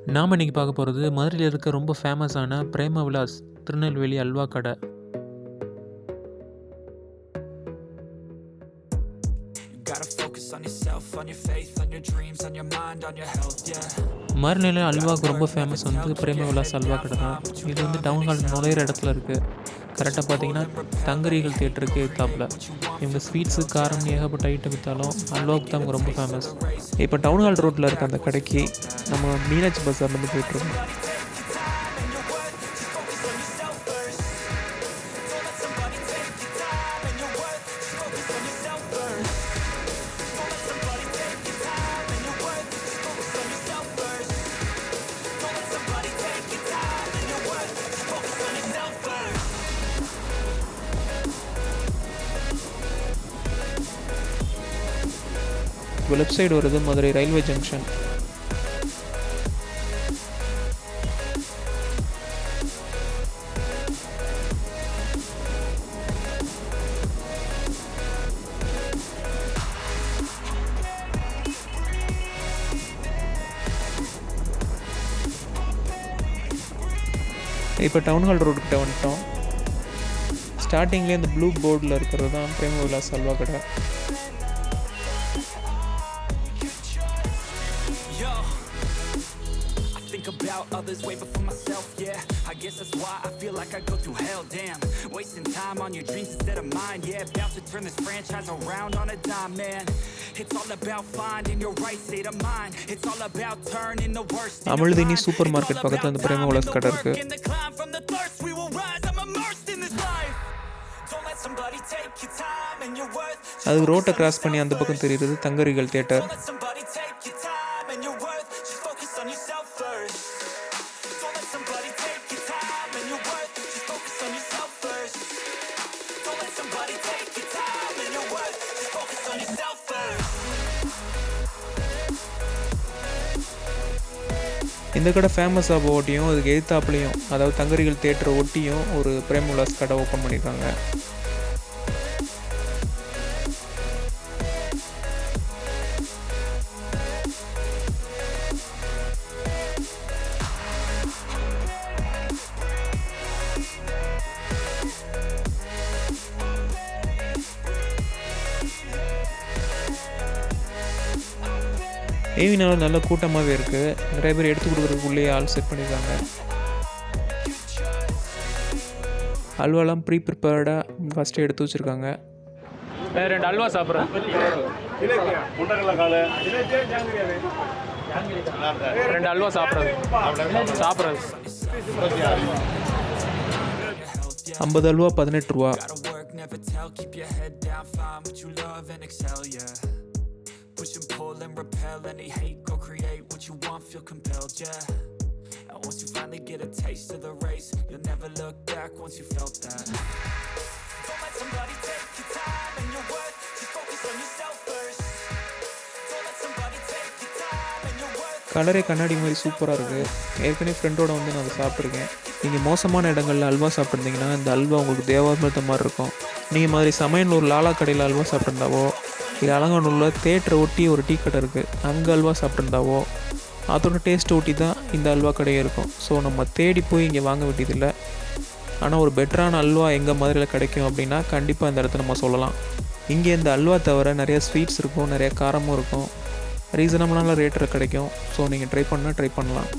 நாம் இன்றைக்கி பார்க்க போகிறது மதுரையில் இருக்க ரொம்ப ஃபேமஸான பிரேம விலாஸ் திருநெல்வேலி அல்வா கடை. மதுரையில் அல்வாவுக்கு ரொம்ப ஃபேமஸ் வந்து பிரேம விலாஸ் அல்வா கடை தான். இது வந்து டவுன் ஹால் நுழையிற இடத்துல இருக்குது. கரெக்டாக பார்த்தீங்கன்னா தங்கரிகள் தியேட்டருக்கு எதிர்த்தாப்புல. இவங்க ஸ்வீட்ஸு காரம் ஏகப்பட்ட ஐட்டம் விற்றாலும் அல்வாவுக்கு தான் ரொம்ப ஃபேமஸ். இப்போ டவுன் ஹால் ரோட்டில் இருக்க அந்த கடைக்கு நம்ம மீனாட்சி பஸார்லேருந்து போயிட்டுருக்கோம். இப்போ லெஃப்ட் சைடு வருது மதுரை ரயில்வே ஜங்ஷன். இப்போ டவுன் ஹால் ரோடுக்கிட்ட வந்துட்டோம். ஸ்டார்டிங்லேயே இந்த ப்ளூ போர்டில் இருக்கிறது தான் பிரேம விலாஸ் அல்வா கடை. About others way before myself, yeah. I guess that's why I feel like I go through hell, damn. Wasting time on your dreams instead of mine, yeah. About to turn this franchise around on a dime, man. It's all about finding your right state of mind. It's all about turning the worst. Amizhthini super market பக்கத்துல அந்த பிரேம விலாஸ் கடை இருக்கு. அது ரோட்டை cross பண்ணி அந்த பக்கம் தெரியுது தங்கரிகள் தியேட்டர். இந்த கடை ஃபேமஸாக ஒட்டியும் அதுக்கு எதிர்த்தாப்புலையும், அதாவது தங்கரிகள் தியேட்டரை ஒட்டியும் ஒரு பிரேம விலாஸ் கடை ஓப்பன் பண்ணியிருக்காங்க. ஈவினிங் நல்ல கூட்டமாகவே இருக்குது. நிறைய பேர் எடுத்து கொடுக்குறதுக்குள்ளேயே ஆள் செட் பண்ணியிருக்காங்க. அல்வாலாம் ப்ரீ ப்ரிப்பேர்டாக ஃபஸ்ட்டு எடுத்து வச்சுருக்காங்க. 2 அல்வா சாப்பிட்றேன். 2 அல்வா சாப்பிட்றது 50 அல்வா 18 ரூபா. Push and pull and repel any hate, go create what you want, feel compelled, yeah. And once you finally get a taste of the race, you'll never look back once you felt that. Don't let somebody take your time and your worth, just focus on yourself first. Don't let somebody take your time and your worth. கலரே கண்ணாடி மாதிரி சூப்பராக இருக்குது. ஏற்கனவே ஃப்ரெண்டோட வந்து நான் அதை சாப்பிட்ருக்கேன். நீங்கள் மோசமான இடங்களில் அல்வா சாப்பிட்ருந்தீங்கன்னா இந்த அல்வா உங்களுக்கு தேவாமிர்த மாதிரி இருக்கும். நீங்கள் மாதிரி சமையல் ஒரு லாலா கடையில் அல்வா சாப்பிட்ருந்தாவோ, இல்லை அலங்காநல்லூரில் தேட்டரை ஒட்டி ஒரு டீ கடை இருக்குது, அங்கே அல்வா சாப்பிட்ருந்தாவோ அதோட டேஸ்ட் ஒட்டி தான் இந்த அல்வா கடையே இருக்கும். ஸோ நம்ம தேடி போய் இங்கே வாங்க வேண்டியதில்லை. ஆனால் ஒரு பெட்டரான அல்வா எங்கள் மதுரையில் கிடைக்கும் அப்படின்னா கண்டிப்பாக இந்த இடத்த நம்ம சொல்லலாம். இங்கே இந்த அல்வா தவிர நிறைய ஸ்வீட்ஸ் இருக்கும், நிறைய காரமும் இருக்கும், ரீசனபிளான ரேட்டில் கிடைக்கும். ஸோ நீங்கள் ட்ரை பண்ணலாம்.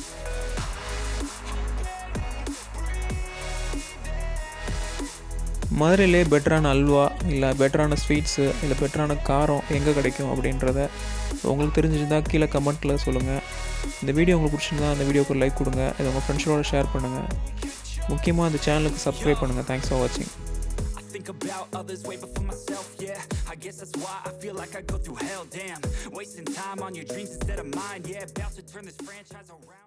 மதுரையிலே பெட்டரான அல்வா இல்லை பெட்டரான ஸ்வீட்ஸு இல்லை பெட்டரான காரம் எங்கே கிடைக்கும் அப்படின்றத உங்களுக்கு தெரிஞ்சிருந்தால் கீழே கமெண்ட்டில் சொல்லுங்கள். இந்த வீடியோ உங்களுக்கு பிடிச்சிருந்தா அந்த வீடியோக்கு லைக் கொடுங்க. இதை உங்கள் ஃப்ரெண்ட்ஸோட ஷேர் பண்ணுங்கள். முக்கியமாக இந்த சேனலுக்கு சப்ஸ்கிரைப் பண்ணுங்கள். தேங்க்ஸ் ஃபார் வாட்சிங். About others way before myself, yeah. I guess that's why I feel like I go through hell, damn. Wasting time on your dreams instead of mine, yeah. About to turn this franchise around.